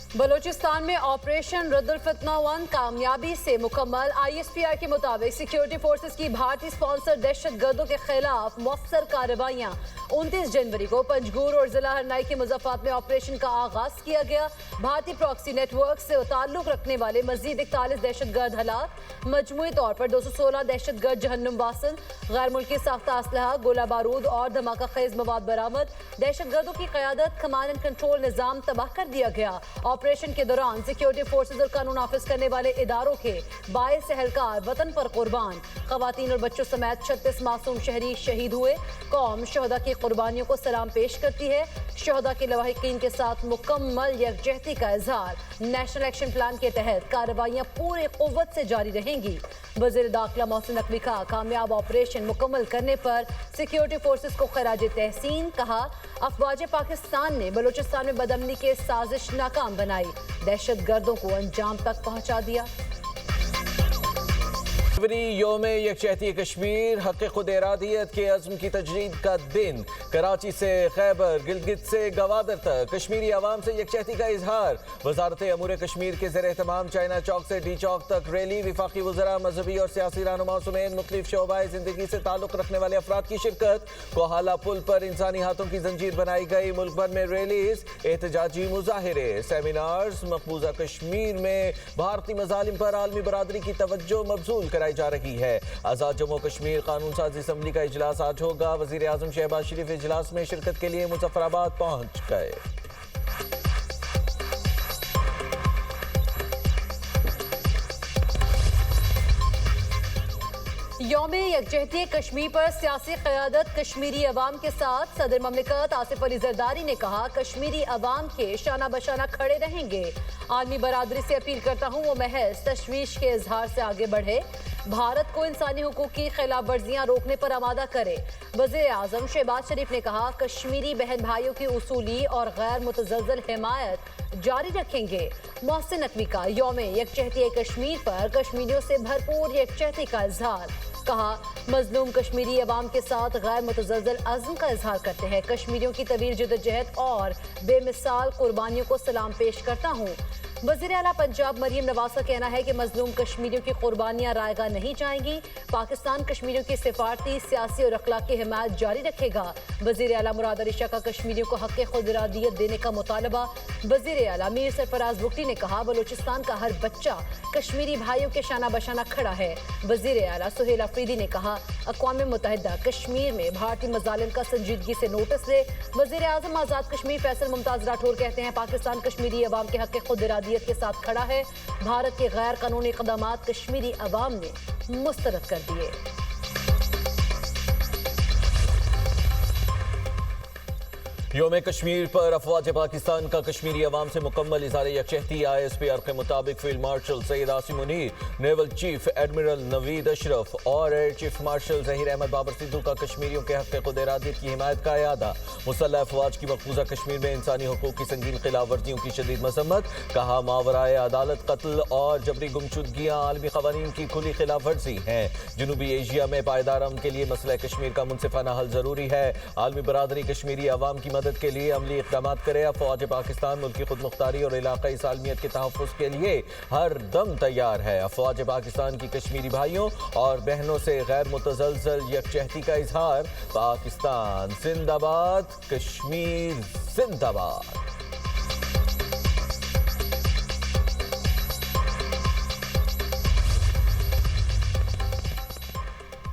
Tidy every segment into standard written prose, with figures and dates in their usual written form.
बलूचिस्तान में ऑपरेशन रद्दुल फितना 1 कामयाबी से मुकम्मल। ISPR के मुताबिक सिक्योरिटी फोर्सेस की भारतीय स्पॉन्सर दहशतगर्दों के खिलाफ मौसर कार्रवाइयाँ 29 जनवरी को पंजगूर और जिला हरनाई के मुजफ्फराबाद में ऑपरेशन का आगाज किया गया। भारतीय प्रॉक्सी नेटवर्क से ताल्लुक रखने वाले मजीद 41 दहशतगर्द हलाक, मजमूई तौर पर 216 दहशतगर्द जहन्नुम वासिल, गैर मुल्की साख्ता असलहा, गोला बारूद और धमाका खेज मवाद बरामद। दहशतगर्दों की क़यादत, कमांड एंड कंट्रोल निज़ाम तबाह कर दिया गया। ऑपरेशन के दौरान सिक्योरिटी फोर्सेज और कानून नाफिज करने वाले इदारों के 22 एहलकार वतन पर कुर्बान। खवातीन और बच्चों समेत 36 मासूम शहरी शहीद हुए। कौम शहदा की कुर्बानियों को सलाम पेश करती है। शहदा के लवाहिकीन के साथ मुकम्मल यकजहती का इजहार। नेशनल एक्शन प्लान के तहत कार्रवाइयाँ पूरी कुव्वत से जारी रहेंगी। वज़ीर दाखिला मोहसिन नकवी का कामयाब ऑपरेशन मुकम्मल करने पर सिक्योरिटी फोर्सेस को खराज तहसीन। कहा, अफवाज पाकिस्तान ने बलूचिस्तान में बदअमनी के साजिश नाकाम बनाई, दहशतगर्दों को अंजाम तक पहुंचा दिया। योम यकजहती कश्मीर, हक़ खुद इरादियत के अज़्म की तजदीद का दिन। कराची से खैबर, गिलगित से गवादर तक कश्मीरी अवाम से यकजहती का इजहार। वजारत अमूर कश्मीर के ज़ेर एहतमाम चाइना चौक से डी चौक तक रैली। वफाकी वज़रा, मजहबी और सियासी रहनुमाओं समेत मुख्तलिफ शोबाए ज़िंदगी से ताल्लुक़ रखने वाले अफराद की शिरकत। कोहाला पुल पर इंसानी हाथों की जंजीर बनाई गई। मुल्क भर में रैलीज, एहतजाजी मुजाहिरे, सेमिनार्स। मकबूजा कश्मीर में भारतीय मज़ालिम पर आलमी बरादरी की तवज्जो मबजूल कराई जा रही है। आज़ाद जम्मू कश्मीर कानून साजी असम्बली का इजलास आज होगा। वज़ीर आज़म शहबाज शरीफ इजलास में शिरकत के लिए मुजफ्फराबाद पहुंच गए। यौम यकजहती कश्मीर पर सियासी क़यादत कश्मीरी अवाम के साथ। सदर ममलिकत आसिफ अली जरदारी ने कहा, कश्मीरी अवाम के शाना बशाना खड़े रहेंगे। आलमी बरादरी से अपील करता हूँ वो महज तशवीश के इजहार से आगे बढ़े, भारत को इंसानी हुकूक की खिलाफ वर्जियाँ रोकने पर आमादा करे। वज़ीर आज़म शहबाज शरीफ ने कहा, कश्मीरी बहन भाइयों की उसूली और गैर मुतज़लज़ल हिमायत जारी रखेंगे। मोहसिन नकवी का यौम यकजहती कश्मीर पर कश्मीरियों से भरपूर यकजहती का इजहार। कहा, मजलूम कश्मीरी अवाम के साथ गैर मुतज़लज़ल अज़्म का इजहार करते हैं। कश्मीरियों की तवील जदोजहद और बेमिसाल कुर्बानियों को सलाम पेश करता हूँ। वज़ीर आला पंजाब मरीम नवाज का कहना है कि मजलूम कश्मीरियों की कुर्बानियाँ रायगा नहीं जाएंगी। पाकिस्तान कश्मीरियों की सिफारती, सियासी और अखलाकी हिमायत जारी रखेगा। वज़ीर आला मुराद अली शाह का कश्मीरियों को हक़ खुद इरादियत देने का मुतालबा। वज़ीर आला मीर सरफराज बुगटी ने कहा, बलूचिस्तान का हर बच्चा कश्मीरी भाइयों के शाना बशाना खड़ा है। वज़ीर आला सुहेल अफरीदी ने कहा, अक़वाम मुत्तहिदा कश्मीर में भारतीय मज़ालिम का संजीदगी से नोटिस ले। वज़ीर आज़म आज़ाद कश्मीर फैसल मुमताज़ राठौर कहते हैं, पाकिस्तान कश्मीरी अवाम के हक़ खुद इरादियत के साथ खड़ा है। भारत के गैर कानूनी इक़दामात कश्मीरी अवाम ने मुस्तरद कर दिए। योम कश्मीर पर अफवाज पाकिस्तान का कश्मीरी अवाम से मुकम्मल इज़हार यकजहती। ISPR के मुताबिक field marshal Syed Asim Munir, naval chief admiral Naveed Ashraf और air chief marshal Zaheer Ahmed Babar Sidhu का कश्मीरियों के हक़ खुद इरादियत की हिमायत का इरादा। मुसल्लह अफवाज की मकबूजा कश्मीर में इंसानी हुकूक की संगीन खिलाफ वर्जियों की शदीद मजम्मत। कहा, मावराए अदालत कत्ल और जबरी गुमशुदगियाँ आलमी क़वानीन की खुली खिलाफ वर्जी हैं। जनूबी एशिया में पायदार अमन के लिए मसला कश्मीर का मुनसिफाना हल ज़रूरी है। आलमी बरादरी कश्मीरी अवाम की मदद के लिए अमली इक़दाम करे। अफवाज पाकिस्तान मुल्क की खुद मुख्तारी और इलाक़ाई सालमियत के तहफ़्फ़ुज़ के लिए हर दम तैयार है। अफवाज पाकिस्तान की कश्मीरी भाइयों और बहनों से गैर मुतज़लज़ल यकजहती का इजहार। पाकिस्तान जिंदाबाद, कश्मीर जिंदाबाद।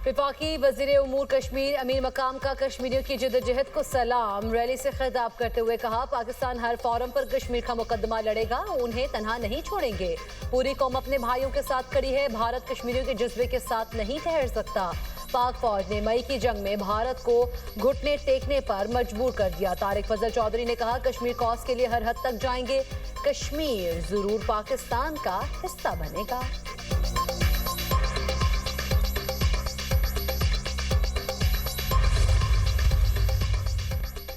वफाकी वज़ीर उमूर कश्मीर अमीर मकाम का कश्मीरियों की जदोजहद को सलाम। रैली से खिताब करते हुए कहा, पाकिस्तान हर फोरम पर कश्मीर का मुकदमा लड़ेगा, उन्हें तन्हा नहीं छोड़ेंगे। पूरी कौम अपने भाइयों के साथ खड़ी है, भारत कश्मीरियों के जज्बे के साथ नहीं ठहर सकता। पाक फौज ने मई की जंग में भारत को घुटने टेकने पर मजबूर कर दिया। तारिक फजल चौधरी ने कहा, कश्मीर कॉज के लिए हर हद तक जाएंगे, कश्मीर जरूर पाकिस्तान का हिस्सा बनेगा।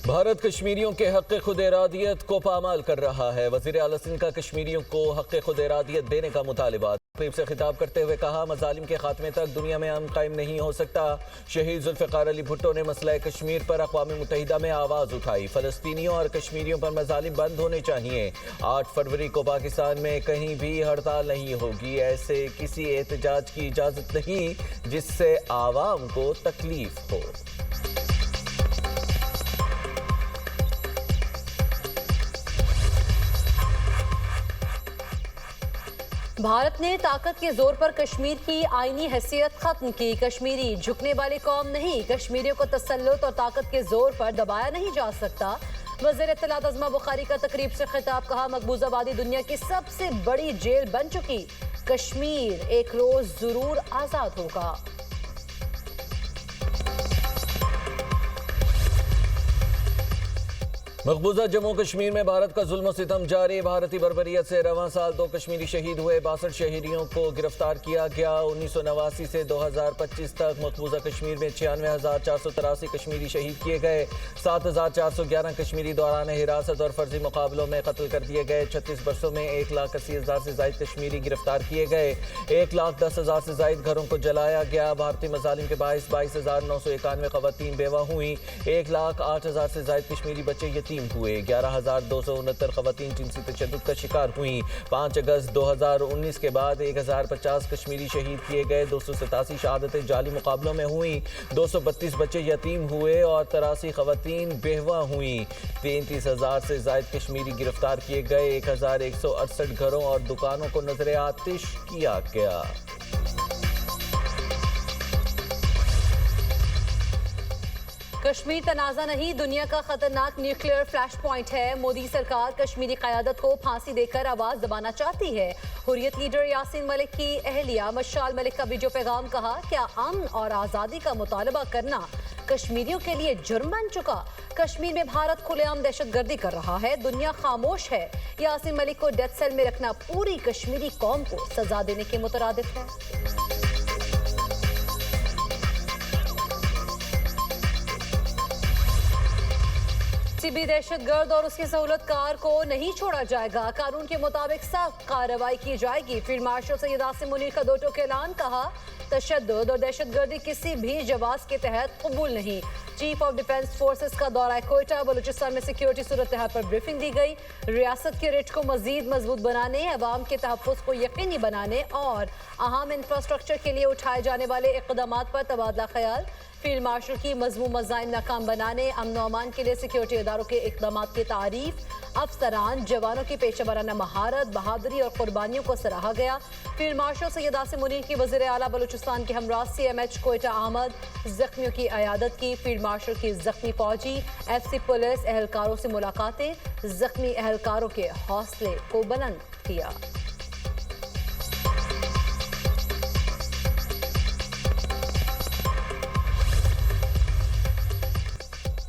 भारत कश्मीरियों के हक़ खुद इरादियत को पामाल कर रहा है। वज़ीर आला सिंध का कश्मीरियों को हक़ खुद इरादियत देने का मुतालिबा। तकरीब से खिताब करते हुए कहा, मज़ालिम के खात्मे तक दुनिया में अमन कायम नहीं हो सकता। शहीद जुल्फ़िकार अली भुट्टो ने मसला कश्मीर पर अक़वाम मुत्तहिदा में आवाज़ उठाई। फ़लस्तीनियों और कश्मीरियों पर मज़ालिम बंद होने चाहिए। 8 फरवरी को पाकिस्तान में कहीं भी हड़ताल नहीं होगी। ऐसे किसी एहतजाज की इजाज़त नहीं जिससे आवाम को तकलीफ हो। भारत ने ताकत के जोर पर कश्मीर की आईनी हैसियत खत्म की। कश्मीरी झुकने वाली कौम नहीं, कश्मीरियों को तसल्लुत और ताकत के जोर पर दबाया नहीं जा सकता। वज़ीर इत्तलात अज़मा बुखारी का तकरीब से खिताब। कहा, मकबूजा आबादी दुनिया की सबसे बड़ी जेल बन चुकी, कश्मीर एक रोज जरूर आजाद होगा। मकबूजा जम्मू कश्मीर में भारत का जुल्म सितम जारी। भारतीय बर्बरियत से रवां साल 2 कश्मीरी शहीद हुए। 62 शहरियों को गिरफ्तार किया गया। 1989 से 2025 तक मकबूजा कश्मीर में 96,483 कश्मीरी शहीद किए गए। 7,411 कश्मीरी दौरान हिरासत और फर्जी मुकाबलों में कत्ल कर दिए गए। 36 बरसों में 1,80,000 से ज्यादा कश्मीरी गिरफ्तार किए गए। 1,10,000 से ज्यादा घरों को जलाया गया। भारतीय मजालिम के बायस 22,991 खवातीन बेवा हुई। 1,08,000 से ज्यादा कश्मीरी बच्चे यतीम हुए। 11,269 खवातीन जिनसी तशद्दुद का शिकार हुई। 5 अगस्त 2019 के बाद 1,050 कश्मीरी शहीद किए गए। 287 शहादतें जाली मुकाबलों में हुई। 232 बच्चे यतीम हुए और 83 खवातीन बेवा हुई। 33,000 से ज्यादा कश्मीरी गिरफ्तार किए गए। 1,168 घरों और दुकानों को नजर आतिश किया गया। कश्मीर तनाज़ा नहीं, दुनिया का खतरनाक न्यूक्लियर फ्लैश पॉइंट है। मोदी सरकार कश्मीरी क़यादत को फांसी देकर आवाज़ दबाना चाहती है। हुर्रियत लीडर यासीन मलिक की अहलिया मशाल मलिक का वीडियो पैगाम। कहा, क्या अमन और आज़ादी का मुतालबा करना कश्मीरियों के लिए जुर्म बन चुका? कश्मीर में भारत खुलेआम दहशतगर्दी कर रहा है, दुनिया खामोश है। यासीन मलिक को डेथ सेल में रखना पूरी कश्मीरी कौम को सजा देने के मुतरादिफ है। सीबी दहशतगर्द और उसके सहूलतकार को नहीं छोड़ा जाएगा। कानून के मुताबिक सख्त कार्रवाई की जाएगी। फील्ड मार्शल सैयद आसिम मुनीर का 2 टोक ऐलान। कहा, तशद्दुद और दहशतगर्दी किसी भी जवाब के तहत कबूल नहीं। चीफ ऑफ डिफेंस फोर्सेस का दौरा कोयटा। बलूचिस्तान में सिक्योरिटी सूरत हाल पर ब्रीफिंग दी गई। रियासत के रिट को मजीद मजबूत बनाने, अवाम के तहफ़्फ़ुज़ को यकीनी बनाने और अहम इंफ्रास्ट्रक्चर के लिए उठाए जाने वाले इक़दामात पर तबादला ख्याल। फील्ड मार्शल की मज़मूम मज़ाइम नाकाम बनाने, अमन व अमान के लिए सिक्योरिटी इदारों के इक़दामात की तारीफ। अफसरान जवानों की पेशा वराना महारत, बहादुरी और कुर्बानियों को सराहा गया। फील्ड मार्शल सैयद आसिम मुनीर की वज़ीर आला बलूचिस्तान के हमरा CMH कोयटा अहमद जख्मियों की अयादत की। फील्ड मार्शल की जख्मी फौजी FC पुलिस एहलकारों से मुलाकातें, जख्मी एहलकारों के हौसले को बुलंद किया।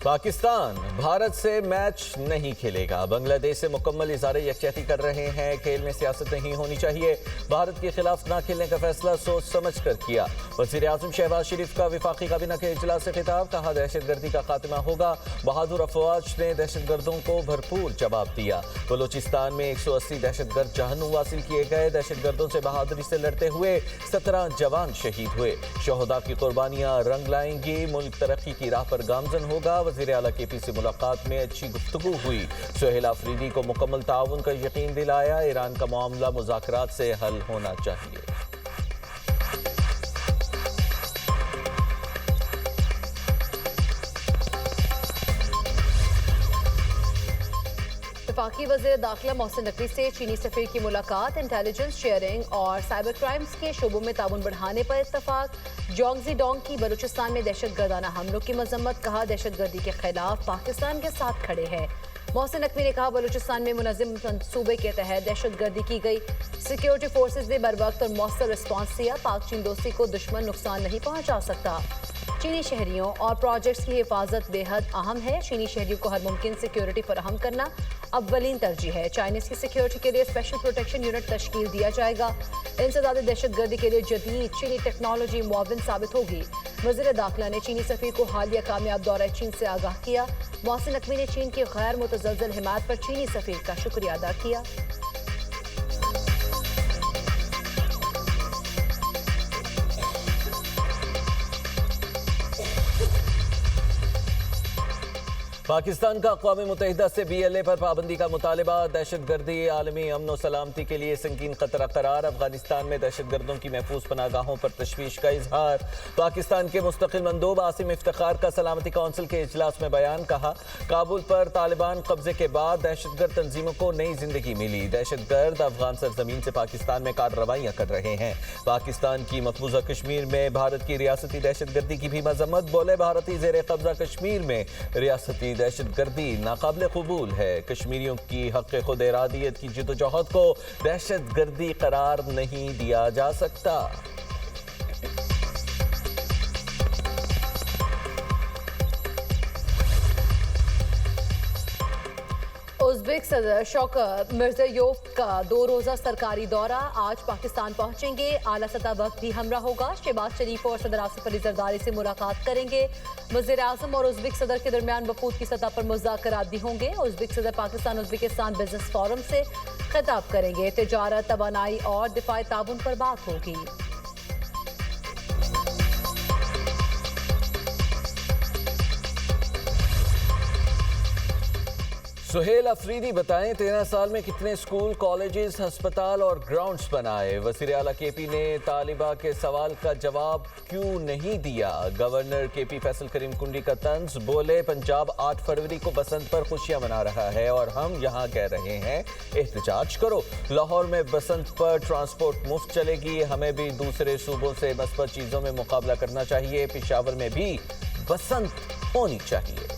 पाकिस्तान भारत से मैच नहीं खेलेगा। बांग्लादेश से मुकम्मल इज़हारे यकजहती कर रहे हैं। खेल में सियासत नहीं होनी चाहिए। भारत के खिलाफ ना खेलने का फैसला सोच समझ कर किया। वज़ीर आज़म शहबाज शरीफ का वफाकी काबीना के इजलास से खिताब। कहा, दहशतगर्दी का खात्मा होगा। बहादुर अफवाज ने दहशतगर्दों को भरपूर जवाब दिया। बलूचिस्तान में 180 दहशतगर्द जहन्नुम हासिल किए गए। दहशतगर्दों से बहादुरी से लड़ते हुए 17 जवान शहीद हुए। शहदा की कुर्बानियां रंग लाएंगी। मुल्क तरक्की की राह पर गामजन होगा। वज़ीर आला KP से मुलाकात में अच्छी गुफ्तगू हुई। सुहेल आफरीदी को मुकम्मल ताउन का यकीन दिलाया। ईरान का मामला मुज़ाकरात से हल होना चाहिए। वफाकी वज़ीर दाखिला मोहसिन नकवी से चीनी सफ़ीर की मुलाकात। इंटेलिजेंस शेयरिंग और साइबर क्राइम्स के शोबों में ताउन बढ़ाने पर इत्तफाक। जोंगजी डोंग की बलूचिस्तान में दहशतगर्दाना हमलों की मजम्मत। कहा, दहशतगर्दी के खिलाफ पाकिस्तान के साथ खड़े हैं। मोहसिन नकवी ने कहा, बलूचिस्तान में मुनज़्ज़म मंसूबे के तहत दहशतगर्दी की गई। सिक्योरिटी फोर्सेज ने बर वक्त और मौसर रिस्पॉन्स दिया। पाक चीन दोस्ती को दुश्मन नुकसान नहीं पहुंचा सकता। चीनी शहरियों और प्रोजेक्ट्स की हिफाजत बेहद अहम है। चीनी शहरियों को हर मुमकिन सिक्योरिटी फराहम करना अव्वलीन तरजीह है। चाइनीज की सिक्योरिटी के लिए स्पेशल प्रोटेक्शन यूनिट तश्कील दिया जाएगा। इंसदाद दहशतगर्दी के लिए जदीद चीनी टेक्नोलॉजी मुआविन साबित होगी। वज़ीर दाखिला ने चीनी सफीर को हालिया कामयाब दौरा चीन से आगाह किया। मोहसिन नकवी ने चीन की गैर मुतज़लज़ल हिमायत पर चीनी सफीर का शुक्रिया अदा किया। पाकिस्तान का अक़वाम मुत्तहिदा से BLA पर पाबंदी का मुतालबा। दहशतगर्दी आलमी अमन व सलामती के लिए संगीन खतरा करार। अफगानिस्तान में दहशतगर्दों की महफूज पनागाहों पर तशवीश का इजहार। पाकिस्तान के मुस्तकिल मंदूब आसिम इफ्तिखार का सलामती कौंसिल के इजलास में बयान। कहा, काबुल पर तालिबान कब्जे के बाद दहशतगर्द तंजीमों को नई जिंदगी मिली। दहशतगर्द अफगान सरजमीन से पाकिस्तान में कार्रवाइयाँ कर रहे हैं। पाकिस्तान की मकबूजा कश्मीर में भारत की रियासती दहशतगर्दी की भी मजम्मत। बोले, भारतीय ज़ेर कब्जा कश्मीर में रियासती दहशतगर्दी नाकाबिल कबूल है। कश्मीरियों की हक़ खुद इरादियत की जिद्दोजहद को दहशतगर्दी करार नहीं दिया जा सकता। उज़्बेक सदर शौकत मिर्ज़ियोयेव का 2 रोज़ा सरकारी दौरा। आज पाकिस्तान पहुंचेंगे। आला सतह वक्त भी हमरा होगा। शहबाज शरीफ और सदर आसिफ अली ज़रदारी से मुलाकात करेंगे। वज़ीर आज़म और उज़्बेक सदर के दरमियान वफूद की सतह पर मुज़ाकरात भी होंगे। उज़्बेक सदर पाकिस्तान उज़्बेकिस्तान बिजनेस फोरम से खिताब करेंगे। तिजारत, तवानाई और दिफाई ताउन पर बात होगी। सुहेल अफरीदी बताएं, 13 साल में कितने स्कूल, कॉलेजेस, अस्पताल और ग्राउंड्स बनाए। वज़ीर आला KP ने तालिबा के सवाल का जवाब क्यों नहीं दिया। गवर्नर KP फैसल करीम कुंडी का तंज। बोले, पंजाब 8 फरवरी को बसंत पर खुशियां मना रहा है और हम यहाँ कह रहे हैं एहतजाज करो। लाहौर में बसंत पर ट्रांसपोर्ट मुफ्त चलेगी। हमें भी दूसरे सूबों से मस्बत चीज़ों में मुकाबला करना चाहिए। पेशावर में भी बसंत होनी चाहिए।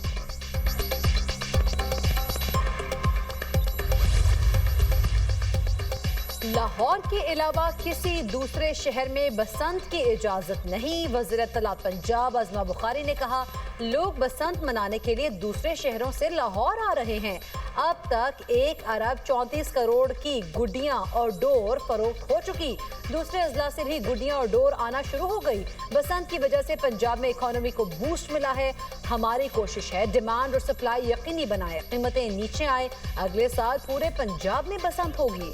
लाहौर के अलावा किसी दूसरे शहर में बसंत की इजाजत नहीं। वज़ीर इत्तलात पंजाब आज़मा बुखारी ने कहा, लोग बसंत मनाने के लिए दूसरे शहरों से लाहौर आ रहे हैं। अब तक 1 अरब 34 करोड़ की गुड्डियां और डोर फरोख्त हो चुकी। दूसरे अजला से भी गुड्डियां और डोर आना शुरू हो गई। बसंत की वजह से पंजाब में इकोनॉमी को बूस्ट मिला है। हमारी कोशिश है डिमांड और सप्लाई यकीनी बनाए, कीमतें नीचे आए। अगले साल पूरे पंजाब में बसंत होगी।